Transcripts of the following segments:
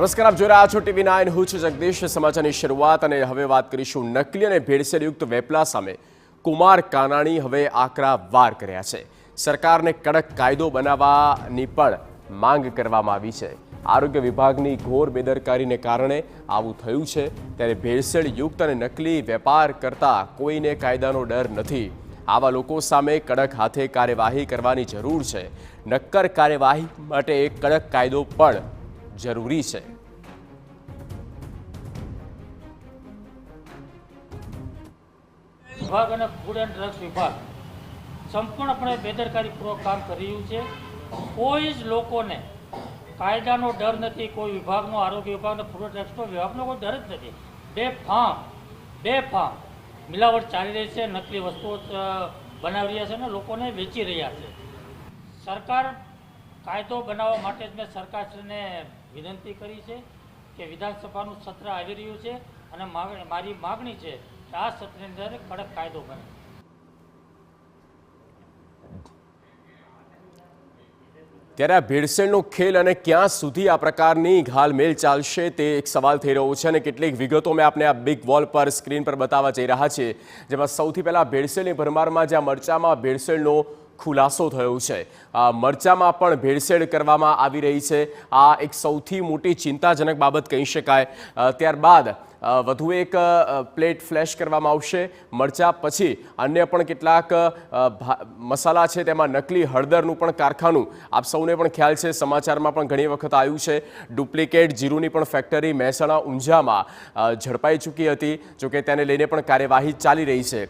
નમસ્કાર, આપ જોઈ રહ્યા છો TV9. હું છું જગદીશ. સમાચારની શરૂઆત અને હવે વાત કરીશું નકલી અને ભેળસેળયુક્ત વેપલા સામે કુમાર કાનાણી હવે આકરા વાર કર્યા છે. સરકારને કડક કાયદો બનાવવાની પણ માંગ કરવામાં આવી છે. આરોગ્ય વિભાગની ઘોર બેદરકારીને કારણે આવું થયું છે. ત્યારે ભેળસેળયુક્ત અને નકલી વેપાર કરતા કોઈને કાયદાનો ડર નથી. આવા લોકો સામે કડક હાથે કાર્યવાહી કરવાની જરૂર છે. નક્કર કાર્યવાહી માટે એક કડક કાયદો પણ જરૂરી છે. વિભાગ અને ફૂડ એન્ડ ડ્રગ્સ વિભાગ સંપૂર્ણપણે બેદરકારીપૂર્વક કામ કરી રહ્યું છે. કોઈ જ લોકોને કાયદાનો ડર નથી. કોઈ વિભાગનો, આરોગ્ય વિભાગનો, ફૂડ એન્ડ ડ્રગ્સનો વિભાગનો કોઈ ડર જ નથી. બેફામ મિલાવટ ચાલી રહી છે. નકલી વસ્તુઓ બનાવી રહ્યા છે અને લોકોને વેચી રહ્યા છે. સરકાર કાયદો બનાવવા માટે જ મેં સરકારશ્રીને વિનંતી કરી છે કે વિધાનસભાનું સત્ર આવી રહ્યું છે અને મારી માગણી છે કે આ સત્રની અંદર કડક કાયદો બને. ત્યારે આ ભેળસેળનો ખેલ અને ક્યાં સુધી આ પ્રકારની ઘાલમેલ ચાલશે તે એક સવાલ થઈ રહ્યો છે અને કેટલીક વિગતો મેં આપને આ બિગ વોલ પર સ્ક્રીન પર બતાવવા જઈ રહ્યા છીએ. જેમાં સૌથી પહેલાં ભેળસેળની ભરમારમાં જ્યાં મરચામાં ભેળસેળનો ખુલાસો થયો છે. મરચામાં પણ ભેળસેળ કરવામાં આવી રહી છે. આ એક સૌથી મોટી ચિંતાજનક બાબત કહી શકાય. ત્યારબાદ વધુ એક પ્લેટ ફ્લેશ કરવામાં આવશે મરચા પછી. અન્ય પણ કેટલાક મસાલા છે, તેમાં નકલી હળદરનું પણ કારખાનું આપ સૌને પણ ખ્યાલ છે, સમાચારમાં પણ ઘણી વખત આવ્યું છે. ડુપ્લિકેટ જીરુની પણ ફેક્ટરી મહેસાણા ઊંઝામાં ઝડપાઈ ચૂકી હતી. જોકે તેને લઈને પણ કાર્યવાહી ચાલી રહી છે.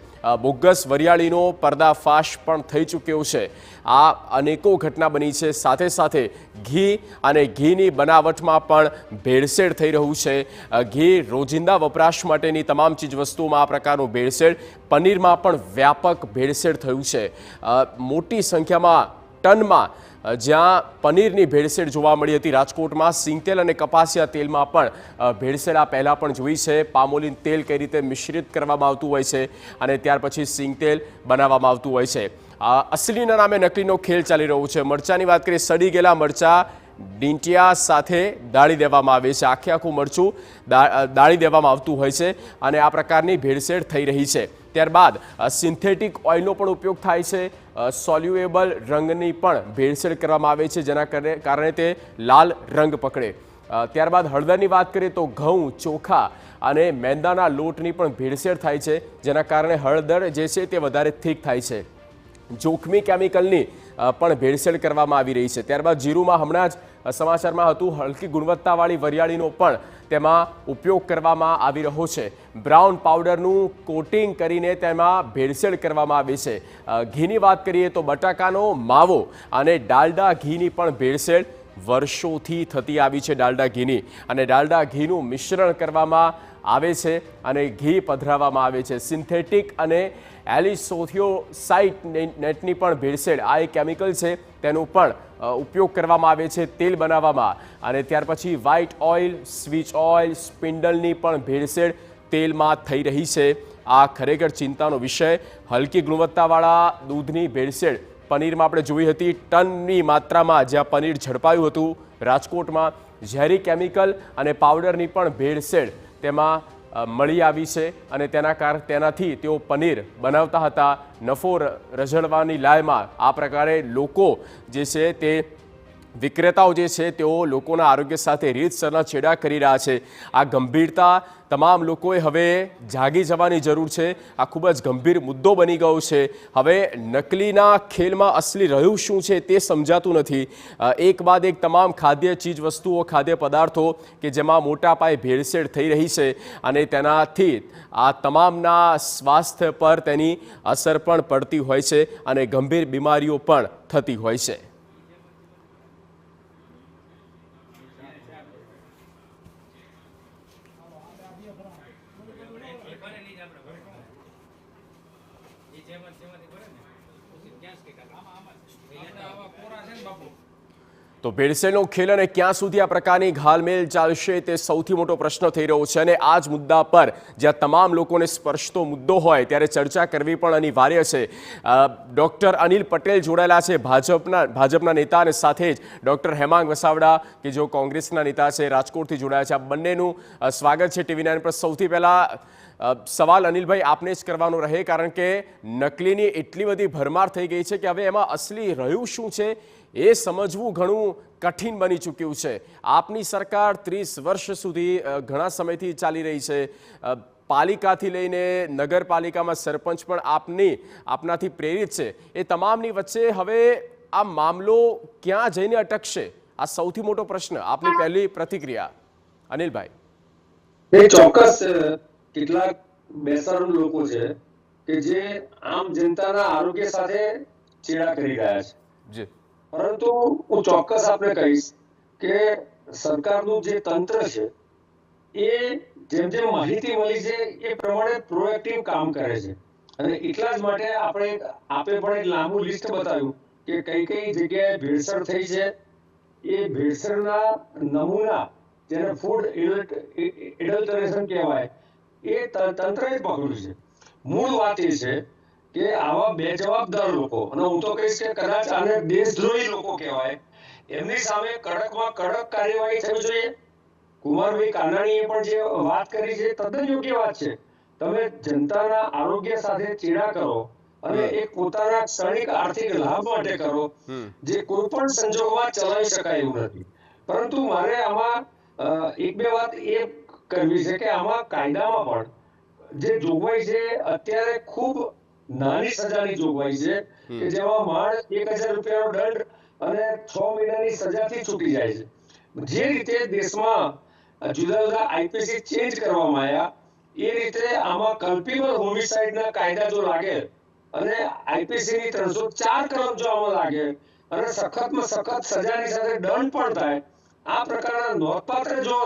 બોગસ વરિયાળીનો પર્દાફાશ પણ થઈ ચૂક્યો છે. આ અનેકો ઘટના બની છે. સાથે સાથે ઘી અને ઘીની બનાવટમાં પણ ભેળસેળ થઈ રહ્યું છે. ઘી રોજિંદા વપરાશ માટેની તમામ ચીજવસ્તુઓમાં આ પ્રકારનું ભેળસેળ. પનીરમાં પણ વ્યાપક ભેળસેળ થયું છે. મોટી સંખ્યામાં ટનમાં જ્યાં પનીરની ભેળસેળ જોવા મળી હતી રાજકોટમાં. સિંગતેલ અને કપાસિયા તેલમાં પણ ભેળસેળ આ પહેલાં પણ જોઈ છે. પામોલીન તેલ કઈ રીતે મિશ્રિત કરવામાં આવતું હોય છે અને ત્યાર પછી સિંગતેલ બનાવવામાં આવતું હોય છે. અસલીના નામે નકલીનો ખેલ ચાલી રહ્યો છે. મરચાની વાત કરીએ, સડી ગયેલા મરચા ડીંટિયા સાથે દાળી દેવામાં આવે છે. આખે આખું મરચું દાળી દેવામાં આવતું હોય છે અને આ પ્રકારની ભેળસેળ થઈ રહી છે. ત્યારબાદ સિન્થેટિક ઓઇલનો પણ ઉપયોગ થાય છે. સોલ્યુએબલ રંગની પણ ભેળસેળ કરવામાં આવે છે, જેના કારણે તે લાલ રંગ પકડે. ત્યારબાદ હળદરની વાત કરીએ તો ઘઉં, ચોખા અને મેંદાના લોટની પણ ભેળસેળ થાય છે, જેના કારણે હળદર જે છે તે વધારે થીક થાય છે. જોખમી કેમિકલની પણ ભેળસેળ કરવામાં આવી રહી છે. ત્યારબાદ જીરુમાં હમણાં જ સમાચારમાં હતું, હલકી ગુણવત્તાવાળી વરિયાળીનો પણ તેમાં ઉપયોગ કરવામાં આવી રહ્યો છે. બ્રાઉન પાવડરનું કોટિંગ કરીને તેમાં ભેળસેળ કરવામાં આવે છે. ઘીની વાત કરીએ તો બટાકાનો માવો અને ડાલડા ઘીની પણ ભેળસેળ વર્ષોથી થતી આવી છે. ડાલડા ઘીની અને ડાલડા ઘીનું મિશ્રણ કરવામાં આવે છે અને ઘી પધરાવવામાં આવે છે. સિન્થેટિક અને એલિસોથિયોસાઇટ નેટની પણ ભેળસેળ, આ એક કેમિકલ છે, તેનો પણ ઉપયોગ કરવામાં આવે છે તેલ બનાવવામાં. અને ત્યાર પછી વ્હાઇટ ઓઇલ, સ્વિચ ઓઇલ, સ્પિન્ડલની પણ ભેળસેળ તેલમાં થઈ રહી છે. આ ખરેખર ચિંતાનો વિષય. હલકી ગુણવત્તાવાળા દૂધની ભેળસેળ પનીરમાં આપણે જોઈ હતી. ટનની માત્રામાં જ્યાં પનીર ઝડપાયું હતું રાજકોટમાં. ઝેરી કેમિકલ અને પાવડરની પણ ભેળસેળ તેમાં મળી આવી છે અને તેનાથી તેઓ પનીર બનાવતા હતા. નફો રઝળવાની લાયમાં આ પ્રકારે લોકો જે છે તે વિક્રેતાઓ જે છે તેઓ લોકોના આરોગ્ય સાથે રીતસરના છેડા કરી રહ્યા છે. આ ગંભીરતા તમામ લોકોએ હવે જાગી જવાની જરૂર છે. આ ખૂબ જ ગંભીર મુદ્દો બની ગયો છે. હવે નકલીના ખેલમાં અસલી રહ્યું શું છે તે સમજાતું નથી. એક બાદ એક તમામ ખાદ્ય ચીજ વસ્તુઓ, ખાદ્ય પદાર્થો કે જેમાં મોટા પાયે ભેળસેળ થઈ રહી છે અને તેનાથી આ તમામના સ્વાસ્થ્ય પર તેની અસર પણ પડતી હોય છે અને ગંભીર બીમારીઓ પણ થતી હોય છે. તો ભેળસેળનો ખેલ અને ક્યાં સુધી આ પ્રકારની ઘાલમેલ ચાલશે તે સૌથી મોટો પ્રશ્ન થઈ રહ્યો છે અને આ જ મુદ્દા પર જ્યાં તમામ લોકોને સ્પર્શતો મુદ્દો હોય ત્યારે ચર્ચા કરવી પણ અનિવાર્ય છે. ડૉક્ટર અનિલ પટેલ જોડાયેલા છે ભાજપના નેતા અને સાથે જ ડૉક્ટર હેમાંગ વસાવડા કે જેઓ કોંગ્રેસના નેતા છે, રાજકોટથી જોડાયા છે. આ બંનેનું સ્વાગત છે TV9 પર. સૌથી પહેલાં સવાલ અનિલભાઈ આપને જ કરવાનો રહે, કારણ કે નકલીની એટલી બધી ભરમાર થઈ ગઈ છે કે હવે એમાં અસલી રહ્યું શું છે એ સમજવું ઘણું કઠિન બની ચૂક્યું છે. આપની સરકાર 30 વર્ષ સુધી ઘણા સમયથી ચાલી રહી છે. પાલિકાથી લઈને નગરપાલિકામાં સરપંચ પણ આપનાથી પ્રેરિત છે. એ તમામની વચ્ચે હવે આ મામલો ક્યાં જઈને અટકશે, આ સૌથી મોટો પ્રશ્ન. આપની પહેલી પ્રતિક્રિયા અનિલભાઈ. એ ચોક્કસ કેટલાક બેસરમ લોકો છે કે જે આમ જનતાના આરોગ્ય સાથે ચેડા કરી રહ્યા છે. જી. પરંતુ હું ચોક્કસ આપણે કહીશ કે સરકારનું જે તંત્ર છે એ જેમ જેમ માહિતી મળી છે એ પ્રમાણે પ્રોએક્ટિવ કામ કરે છે. અને એટલા જ માટે આપે પણ એક લાંબુ લિસ્ટ બતાવ્યું કે કઈ કઈ જગ્યાએ ભેળસેળ થઈ છે. એ ભેળસેળના નમૂના, જેને ફૂડ એડલ્ટરેશન કહેવાય, એ તંત્રએ પકડ્યું છે. મૂળ વાત એ છે કે આવા બેજવાબદાર લોકો, અને હું તો કહીશ કે કદાચ આને દેશદ્રોહી લોકો કહેવાય, એમની સામે કડકમાં કડક કાર્યવાહી થવી જોઈએ. કુમારભાઈ કાનાણીએ પણ જે વાત કરી છે તદ્દન યોગ્ય વાત છે. તમે જનતાના આરોગ્ય સાથે ચેડા કરો અને એક પોતાના ક્ષણિક આર્થિક લાભ માટે કરો, જે કોઈ પણ સંજોગોમાં ચલાવી શકાય એવું નથી. પરંતુ મારે આમાં એક બે વાત એ કરવી છે કે આમાં કાયદામાં પણ જે જોગવાઈ છે અત્યારે ખૂબ નાની સજાની જોગવાઈ છે કે જેમાં માંડ 1000 રૂપિયાનો દંડ અને 6 મહિનાની સજાથી છૂટી જાય છે. જે રીતે દેશમાં જુદા જુદા આઈપીસી ચેન્જ કરવામાં આવ્યા એ રીતે આમાં કલ્પેબલ હોમિસાઇડના કાયદા જો લાગે અને આઈપીસીની 304 કલમ જો આમાં લાગે અને સખતમાં સખત સજાની સાથે દંડ પણ થાય, આ પ્રકારના નોંધપાત્ર જો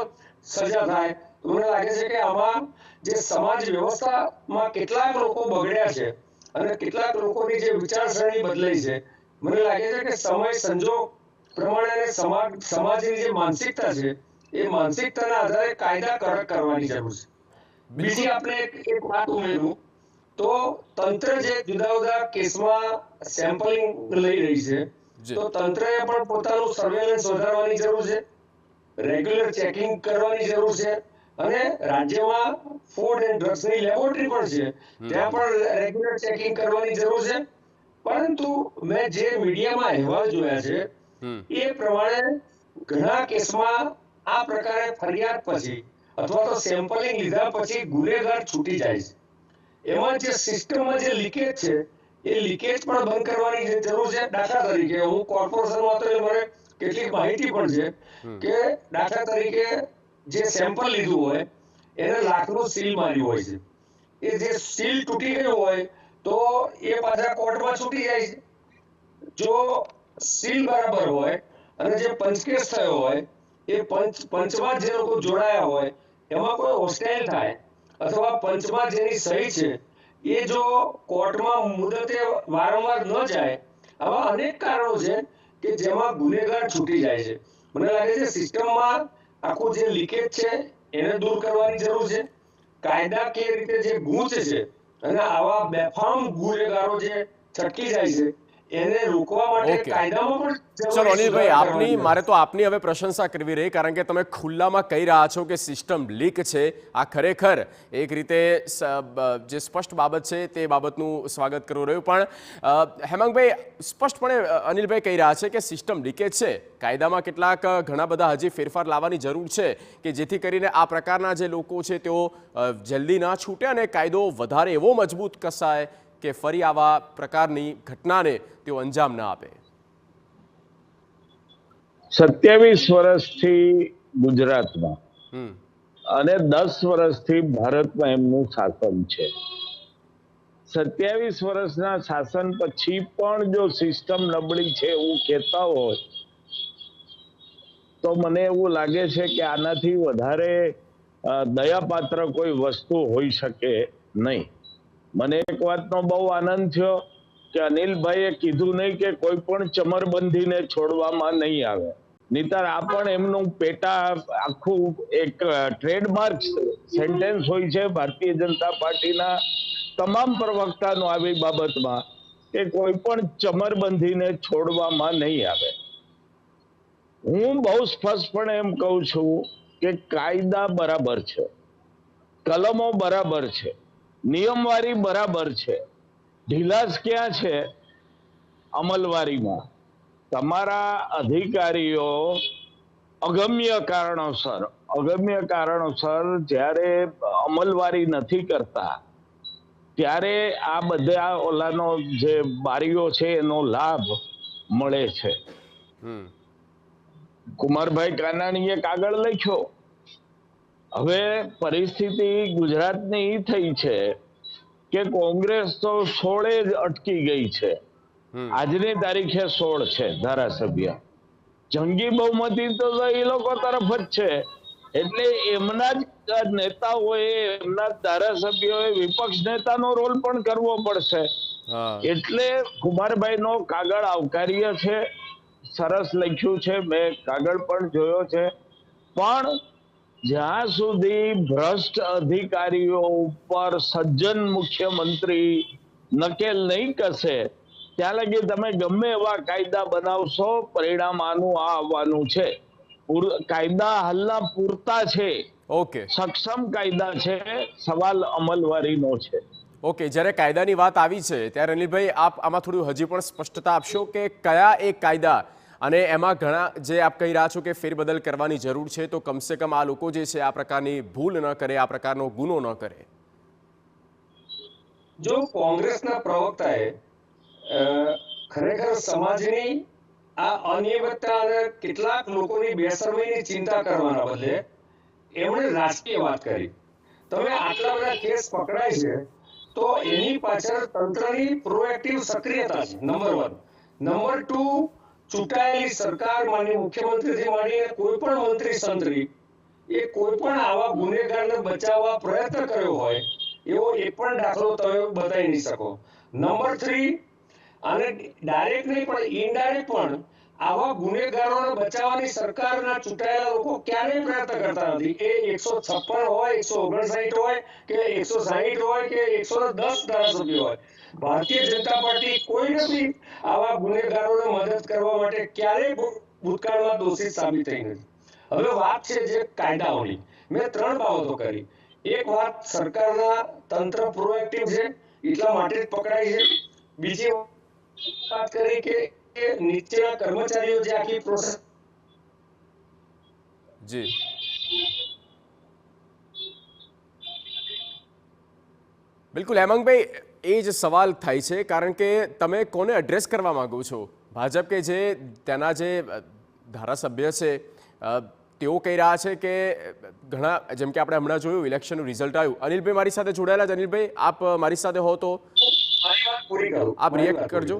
સજા થાય, તો મને લાગે છે કે આમાં જે સમાજ વ્યવસ્થામાં કેટલાક લોકો બગડ્યા છે અને કેટલાક લોકોની જે વિચારસરણી બદલાઈ છે, મને લાગે છે કે સમય સંજોગ પ્રમાણે સમાજની જે માનસિકતા છે એ માનસિકતાના આધારે કાયદા કડક કરવાની જરૂર છે. બીજી આપણે એક વાત ઉમેરું તો તંત્ર જે જુદા જુદા કેસમાં સેમ્પલિંગ લઈ રહી છે, તો તંત્રએ પણ પોતાનું સર્વેલન્સ વધારવાની જરૂર છે, રેગ્યુલર ચેકિંગ કરવાની જરૂર છે. અને રાજ્યમાં ફૂડ એન્ડ ડ્રગ્સની લેબોરેટરી પણ છે, ત્યાં પણ રેગ્યુલર ચેકિંગ કરવાની જરૂર છે. પરંતુ મેં જે મીડિયામાં અહેવાલ જોયા છે એ પ્રમાણે ઘણા કેસમાં આ પ્રકારે ફરિયાદ પછી અથવા તો સેમ્પલિંગ લીધા પછી ગુનેગાર છૂટી જાય છે. એમાં જે સિસ્ટમમાં જે લીકેજ છે એ લીકેજ પણ બંધ કરવાની જરૂર છે. દાખલા તરીકે હું કોર્પોરેશનમાં તો મને કેટલીક માહિતી પણ છે કે દાખલા તરીકે જે સેમ્પલ લીધું હોય એને લાખનું સીલ માર્યું હોય છે. એ જે સીલ તૂટી ગયું હોય તો એ પાછા કોર્ટમાં છૂટી જાય છે. જો સીલ બરાબર હોય અને જે પંચકેસ થયો હોય એ પંચમાં જે લોકો જોડાયા હોય એમાં કોઈ હોસ્ટાઇલ થાય અથવા પંચમાં જેની સહી છે એ જો કોર્ટમાં મુદતે વારંવાર ન જાય, આવા અનેક કારણો છે કે જેમાં ગુનેગાર છૂટી જાય છે. મને લાગે છે સિસ્ટમમાં આખું જે લીકેજ છે એને દૂર કરવાની જરૂર છે. કાયદાકીય રીતે જે ગૂંચ છે અને આવા બેફામ ગુનેગારો જે છટકી જાય છે એને રોકવા માટે કાયદામાં પણ ચલો અનિલભાઈ, મારે તો આપની હવે પ્રશંસા કરવી રહી, કારણ કે તમે ખુલ્લામાં કહી રહ્યા છો કે સિસ્ટમ લીક છે. આ ખરેખર એક રીતે જે સ્પષ્ટ બાબત છે તે બાબતનું સ્વાગત કરવું રહ્યું. પણ હેમાંગભાઈ, સ્પષ્ટપણે અનિલભાઈ કહી રહ્યા છે કે સિસ્ટમ લીકેજ છે, કાયદામાં કેટલાક ઘણા બધા હજી ફેરફાર લાવવાની જરૂર છે કે જેથી કરીને આ પ્રકારના જે લોકો છે તેઓ જલ્દી ના છૂટે અને કાયદો વધારે એવો મજબૂત કસાય કે ફરી આવા પ્રકારની ઘટનાને તેઓ અંજામ ના આપે. 27 વર્ષથી ગુજરાતમાં અને 10 વર્ષથી ભારતમાં એમનું શાસન છે. 27 વર્ષના શાસન પછી પણ જો સિસ્ટમ નબળી છે એવું કહેતા હોય તો મને એવું લાગે છે કે આનાથી વધારે દયાપાત્ર કોઈ વસ્તુ હોઈ શકે નહીં. મને એક વાતનો બહુ આનંદ થયો કે અનિલભાઈએ કીધું નહીં કે કોઈ પણ ચમરબંધીને છોડવામાં નહીં આવે. નહીતર આ પણ એમનું પેટા આખું એક ટ્રેડમાર્ક સેન્ટેન્સ હોય છે ભારતીય જનતા પાર્ટીના તમામ પ્રવક્તાનો આવી બાબતમાં કે કોઈ પણ ચમરબંધીને છોડવામાં નહીં આવે. હું બહુ સ્પષ્ટપણે એમ કહું છું કે કાયદા બરાબર છે, કલમો બરાબર છે, નિયમવારી બરાબર છે, ઢીલાસ ક્યાં છે? અમલવારીમાં. તમારા અધિકારીઓ અગમ્ય કારણોસર જ્યારે અમલવારી નથી કરતા ત્યારે આ બધા ઓલાનો જે બારીઓ છે એનો લાભ મળે છે. કુમારભાઈ કાનાણીએ કાગળ લખ્યો. હવે પરિસ્થિતિ ગુજરાતની એ થઈ છે કે કોંગ્રેસ તો 16 જ અટકી ગઈ છે. આજની તારીખે 16 છે ધારાસભ્ય. જંગી બહુમતી તો એ લોકો તરફ જ છે. એટલે એમના જ નેતાઓએ, એમના ધારાસભ્યોએ વિપક્ષ નેતાનો રોલ પણ કરવો પડશે. એટલે કુમારભાઈનો કાગળ આવકાર્ય છે, સરસ લખ્યું છે, મેં કાગળ પણ જોયો છે. પણ જ્યાં સુધી ભ્રષ્ટ અધિકારીઓ ઉપર સજ્જન મુખ્યમંત્રી નકેલ નહીં કસે ત્યાં લગી તમે ગમે એવા કાયદા બનાવશો, પરિણામ આનું આ આવવાનું છે. કાયદા હાલના પૂરતા છે, ઓકે, સક્ષમ કાયદા છે, સવાલ અમલવારીનો છે. ઓકે, જ્યારે કાયદાની વાત આવી છે ત્યારે અનિલભાઈ આપ આમાં થોડું હજી પણ સ્પષ્ટતા આપશો કે કયા એક કાયદા, અને એમાં ઘણા જે આપ કહી રહ્યા છો કે ફેરબદલ કરવાની જરૂર છે, તો કમસે કમ આ લોકો જે છે આ પ્રકારની ભૂલ ન કરે, આ પ્રકારનો ગુનો ન કરે. જો કોંગ્રેસના પ્રવક્તાએ ખરેખર સમાજની આ અનિયમિતતા અને કેટલાક લોકોની બેશરમીની ચિંતા કરવાના બદલે એમણે રાજકીય વાત કરી. તમે આટલા બધા કેસ પકડાય છે તો એની પાછળ તંત્રની પ્રોએક્ટિવ સક્રિયતા છે, નંબર 1. નંબર 2, ચૂંટાયેલી સરકાર માની મુખ્યમંત્રીથી માંડીને કોઈ પણ મંત્રી સંત્રી એ કોઈ પણ આવા ગુનેગારને બચાવવા પ્રયત્ન કર્યો હોય એવો એક પણ દાખલો તમે બતાવી નહીં શકો. નંબર 3, અને ડાયરેક્ટ નહીં પણ ઇનડાયરેક્ટ પણ આવા ગુનેગારોને બચાવવાની સરકારના ચૂંટાયેલા લોકો ક્યારેય પ્રયત્ન કરતા નથી. એ 156 હોય, 159 હોય કે 160 હોય કે 110 ધારાસભ્યો હોય, ભારતીય જનતા પાર્ટી કોઈ નથી આવા ગુનેગારોને મદદ કરવા માટે ક્યારેય ભૂતકાળમાં દોષિત સાબિત થઈ નથી. હવે વાત છે જે કાયદાઓની. મેં 3 બાબતો કરી. એક વાત, સરકારના તંત્ર પ્રોએક્ટિવ છે એટલા માટે જ પકડાય છે. બીજી વાત કરી કે નીચેના કર્મચારીઓ જે આખી પ્રોસેસ. જી, બિલકુલ હેમાંગભાઈ, એ જ સવાલ થાય છે, કારણ કે તમે કોને એડ્રેસ કરવા માંગો છો? ભાજપ કે જે તેના જે ધારાસભ્ય છે તેઓ કહી રહ્યા છે કે ઘણા, જેમ કે આપણે હમણાં જોયું ઇલેક્શનનું રિઝલ્ટ આવ્યું. અનિલભાઈ મારી સાથે જોડાયેલા છે. અનિલભાઈ, આપ મારી સાથે હો તો આપ રિએક્ટ કરજો.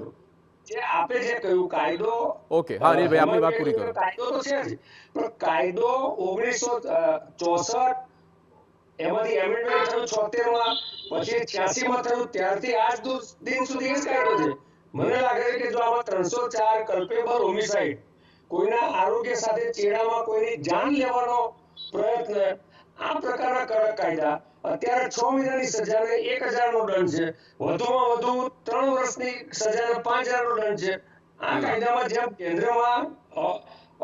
જે આપે જે કહ્યું કાયદો, ઓકે, હા અનિલભાઈ આપની વાત પૂરી કરો. કાયદો તો છે જ, પણ કાયદો 1964 એમાંથી એમેન્ડમેન્ટ થયું 76 માં, પછી 86 માં થયું, ત્યારથી આજ દિન સુધી એ જ કાયદો છે. મને લાગે છે કે જો આમાં 304 કલ્પેબલ હોમિસાઇડ, કોઈના આરોગ્ય સાથે ચેડામાં કોઈની જાન લેવાનો પ્રયત્ન, આ પ્રકારના કડક કાયદા અત્યારે 6 મહિનાની સજાને 1000 નો દંડ છે, વધુમાં વધુ 3 વર્ષની સજાને 5000 નો દંડ છે. આ કાયદામાં જેમ કેન્દ્રમાં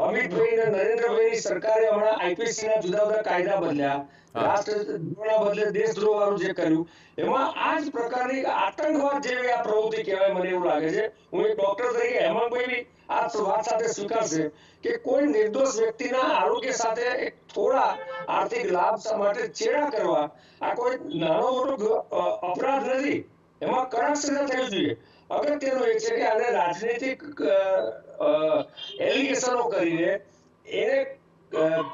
અમિતભાઈ અને નરેન્દ્રભાઈની સરકારે હમણાં આઈપીસી ના જુદા જુદા કાયદા બદલ્યા, રાષ્ટ્રદ્રોહના બદલે દેશદ્રોહ વાળું જે કર્યું, એમાં આ જ પ્રકારની આતંકવાદ જેવી આ પ્રવૃત્તિ કહેવાય. મને એવું લાગે છે, હું એક ડોક્ટર તરીકે હેમાંગભાઈ આ વાત સાથે સ્વીકારશે કે કોઈ નિર્દોષ વ્યક્તિના આરોગ્ય સાથે એક થોડા આર્થિક લાભ માટે ચેડા કરવા આ કોઈ નાનો મોટો અપરાધ નથી. એમાં કડક સજા થવી જોઈએ. અગત્યનું એ છે કે આને રાજનૈતિક એલિગેશનો કરીને એને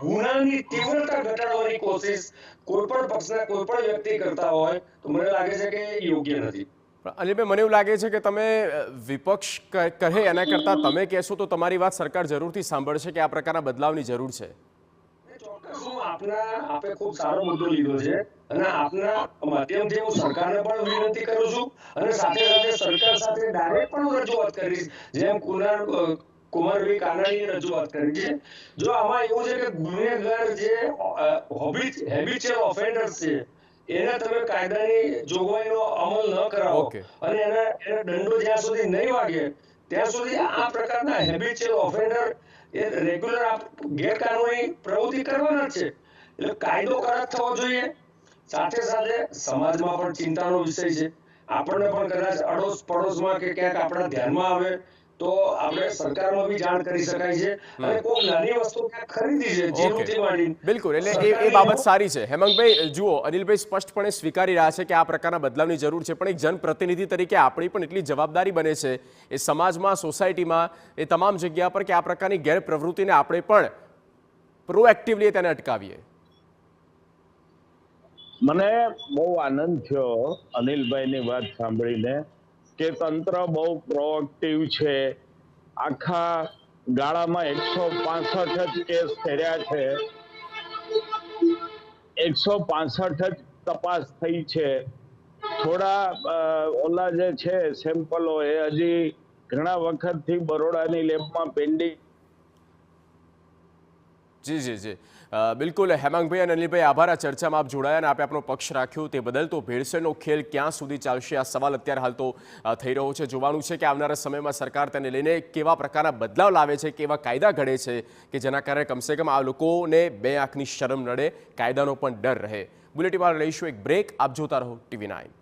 ગુનાની તીવ્રતા ઘટાડવાની કોશિશ કોઈ પણ પક્ષના કોઈ પણ વ્યક્તિ કરતા હોય તો મને લાગે છે કે યોગ્ય નથી. અનિલભાઈ, મને એવું લાગે છે કે તમે વિપક્ષ કહે એના કરતાં તમે કહેશો તો તમારી વાત સરકાર જરૂરથી સાંભળશે કે આ પ્રકારના બદલાવની જરૂર છે. ચોક્કસ, હું આપે ખૂબ સારો મુદ્દો લીધો છે અને આપના માધ્યમથી હું સરકારને પણ વિનંતી કરું છું અને સાથે સાથે સરકાર સાથે ડાયરેક્ટ પણ રજૂઆત કરીશ. જેમ કુંવરભાઈ કાનાણીએ રજૂઆત કરી છે. જો આમાં એવું છે કે ગુનેગાર જે હેબિચ્યુઅલ ઓફેન્ડર્સ છે એને તમે કાયદાની જોગવાઈનો અમલ ન કરાવો Okay. અને એને દંડો જ્યાં સુધી નહીં વાગે ત્યાં સુધી આ પ્રકારના હેબિચ્યુઅલ ઓફેન્ડર એ રેગ્યુલર ગેરકાનૂની પ્રવૃત્તિ કરવાના છે. એટલે કાયદો કડક થવો જોઈએ. સાથે સાથે સમાજમાં પણ ચિંતાનો વિષય છે. આપણને પણ કદાચ અડોશ પડોશમાં કે ક્યાંક આપણા ધ્યાનમાં આવે તો આપણે સરકારમાં બી જાણ કરી શકાય છે. અને કોઈ નાની વસ્તુ ક્યાંક ખરીદી છે જીરુથી માંડીને, બિલકુલ, એટલે એ બાબત સારી છે. હેમાંગભાઈ જુઓ, અનિલભાઈ સ્પષ્ટપણે સ્વીકારી રહ્યા છે કે આ પ્રકારના બદલાવની જરૂર છે, પણ એક જનપ્રતિનિધિ તરીકે આપણી પણ એટલી જવાબદારી બને છે એ સમાજમાં, સોસાયટીમાં, એ તમામ જગ્યા પર કે આ પ્રકારની ગેરપ્રવૃત્તિને આપણે પણ પ્રોએક્ટિવલી તેને અટકાવીએ. મને બહુ આનંદ થયો અનિલભાઈની વાત સાંભળીને કે તંત્ર બહુ પ્રોએક્ટિવ છે. આખા ગાળામાં 165 જ કેસ કર્યા છે, 165 જ તપાસ થઈ છે. થોડા ઓલા જે છે સેમ્પલો એ હજી ઘણા વખતથી બરોડાની લેબમાં પેન્ડિંગ. જી જી જી બિલકુલ. હેમાંગભાઈ અને અનિલભાઈ, આભાર આ ચર્ચામાં આપ જોડાયા અને આપે આપણો પક્ષ રાખ્યો તે બદલ. તો ભેળસેળનો ખેલ ક્યાં સુધી ચાલશે આ સવાલ અત્યારે હાલ તો થઈ રહ્યો છે. જોવાનું છે કે આવનારા સમયમાં સરકાર તેને લઈને કેવા પ્રકારના બદલાવ લાવે છે, કેવા કાયદા ઘડે છે કે જેના કારણે કમસે કમ આ લોકોને બે આંખની શરમ નડે, કાયદાનો પણ ડર રહે. બુલેટિનમાં લઈશું એક બ્રેક. આપ જોતા રહો TV9.